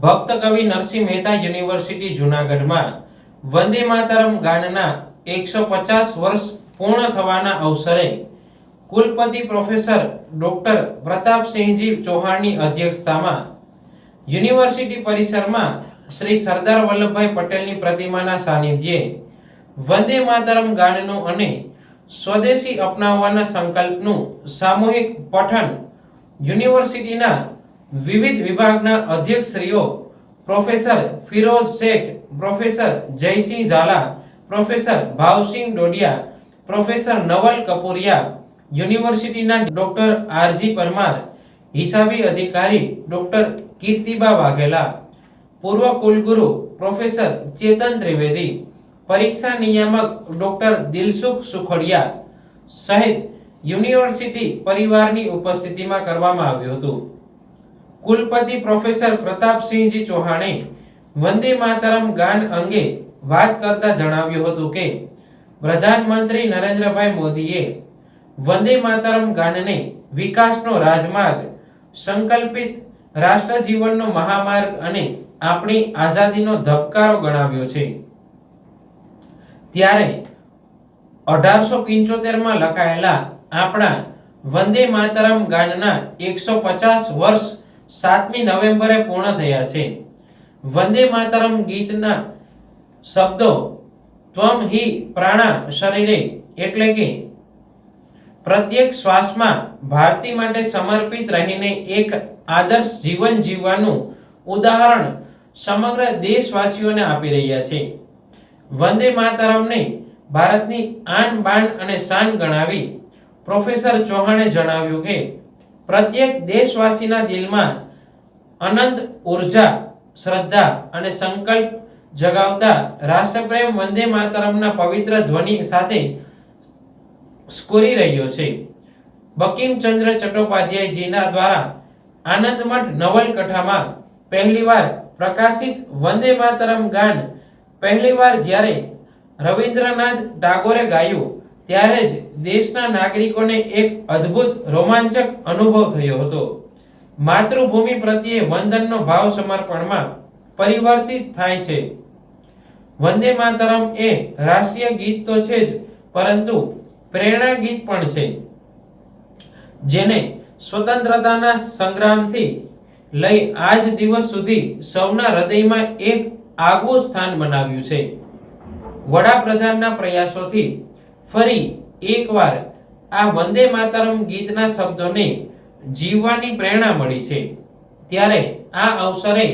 ભક્ત કવિ નરસિંહ મહેતા યુનિવર્સિટી જૂનાગઢમાં વંદે માતરમ ગાનના 150 વર્ષ પૂર્ણ થવાના અવસરે કુલપતિ પ્રોફેસર ડોક્ટર પ્રતાપસિંહજી ચૌહાણની અધ્યક્ષતામાં યુનિવર્સિટી પરિસરમાં શ્રી સરદાર વલ્લભભાઈ પટેલની પ્રતિમાના સાનિધ્યે વંદે માતરમ ગાનનું અને સ્વદેશી અપનાવવાના સંકલ્પનું સામૂહિક પઠન યુનિવર્સિટીના વિવિધ વિભાગના અધ્યક્ષશ્રીઓ professor Firoz Shaikh, professor Jaysinh Zala, professor Bhavsinh Dodiya, professor Naval Kapuriya, યુનિવર્સિટીના ડોક્ટર આરજી પરમાર, હિસાબી અધિકારી ડોક્ટર કીર્તિબા વાઘેલા, પૂર્વ કુલગુરુ પ્રોફેસર ચેતન ત્રિવેદી, પરીક્ષા નિયામક ડોક્ટર દિલસુખ સુખડિયા સહિત યુનિવર્સિટી પરિવારની ઉપસ્થિતિમાં કરવામાં આવ્યું હતું. કુલપતિ પ્રોફેસર પ્રતાપસિંહજી ચૌહાણે વંદે માતરમ ગાન અંગે વાત કરતા જણાવ્યું હતું કે પ્રધાનમંત્રી નરેન્દ્રભાઈ મોદીએ વંદે માતરમ ગાનને વિકાસનો રાજમાર્ગ, સંકલ્પિત રાષ્ટ્ર જીવનનો મહામાર્ગ અને આપણી આઝાદીનો ધબકારો ગણાવ્યો છે. ત્યારે 1875માં લખાયેલા આપણા વંદે માતરમ ગાનના 150 વર્ષ 7મી નવેમ્બરે પૂર્ણ થયા છે. વંદે માતરમ ગીતના શબ્દો ત્વમ હિ પ્રાણા શરીરે એટલે કે પ્રત્યેક શ્વાસમાં ભારતી માટે સમર્પિત રહીને એક આદર્શ જીવન જીવવાનું ઉદાહરણ સમગ્ર દેશવાસીઓને આપી રહ્યા છે. વંદે માતરમને ભારતની આન બાન અને શાન ગણાવી પ્રોફેસર ચૌહાણે જણાવ્યું કે પ્રત્યેક દેશવાસીના દિલમાં અનંત ઉર્જા, શ્રદ્ધા અને સંકલ્પ જગાવતા રાષ્ટ્રપ્રેમ વંદે માતરમના પવિત્ર ધ્વનિ સાથે સ્ફુરી રહ્યો છે. બંકિમચંદ્ર ચટ્ટોપાધ્યાયજીના દ્વારા આનંદમઠ નવલકથામાં પહેલીવાર પ્રકાશિત વંદે માતરમ ગાન પહેલીવાર જ્યારે રવિન્દ્રનાથ ટાગોરે ગાયું ત્યારે જ દેશના નાગરિકોને એક અદ્ભુત રોમાંચક અનુભવ થયો હતો. માતૃભૂમિ પ્રત્યે વંદનનો ભાવ સમર્પણમાં પરિવર્તિત થાય છે. વંદે માતરમ એ રાષ્ટ્રીય ગીત તો છે જ, પરંતુ પ્રેરણા ગીત પણ છે, જેને સ્વતંત્રતાના સંગ્રામથી લઈ આજ દિવસ સુધી સૌના હૃદયમાં એક આગવું સ્થાન બનાવ્યું છે. વડાપ્રધાનના પ્રયાસોથી ફરી એકવાર આ વંદે માતરમ ગીતના શબ્દોને જીવવાની પ્રેરણા મળી છે. ત્યારે આ અવસરે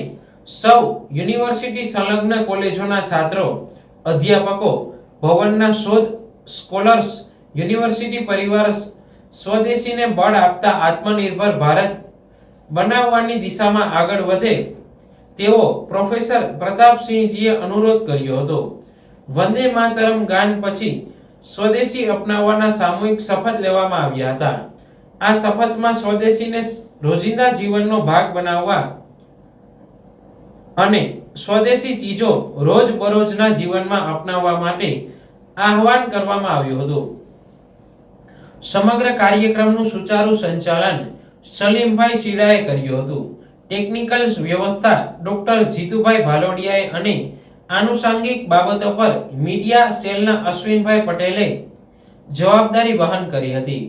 સૌ યુનિવર્સિટી સંલગ્ન કોલેજોના છાત્રો, અધ્યાપકો, ભવનના શોધ સ્કોલર્સ, યુનિવર્સિટી પરિવાર સ્વદેશીને બળ આપતા આત્મનિર્ભર ભારત બનાવવાની દિશામાં આગળ વધે તેવો પ્રોફેસર પ્રતાપસિંહજીએ અનુરોધ કર્યો હતો. વંદે માતરમ ગાન પછી સ્વદેશી અપનાવવાના સામૂહિક શપથ લેવામાં આવ્યા હતા. આ શપથમાં સ્વદેશીને રોજિંદા જીવનનો ભાગ બનાવવા અને સ્વદેશી ચીજો રોજબરોજના જીવનમાં અપનાવવા માટે આહવાન કરવામાં આવ્યું હતું. સમગ્ર કાર્યક્રમનું સુચારુ સંચાલન સલીમભાઈ શીલાએ કર્યું હતું. ટેકનિકલ વ્યવસ્થા ડોક્ટર જીતુભાઈ ભાલોડિયાએ અને આનુષંગિક બાબતો પર મીડિયા સેલના અશ્વિનભાઈ પટેલે જવાબદારી વહન કરી હતી.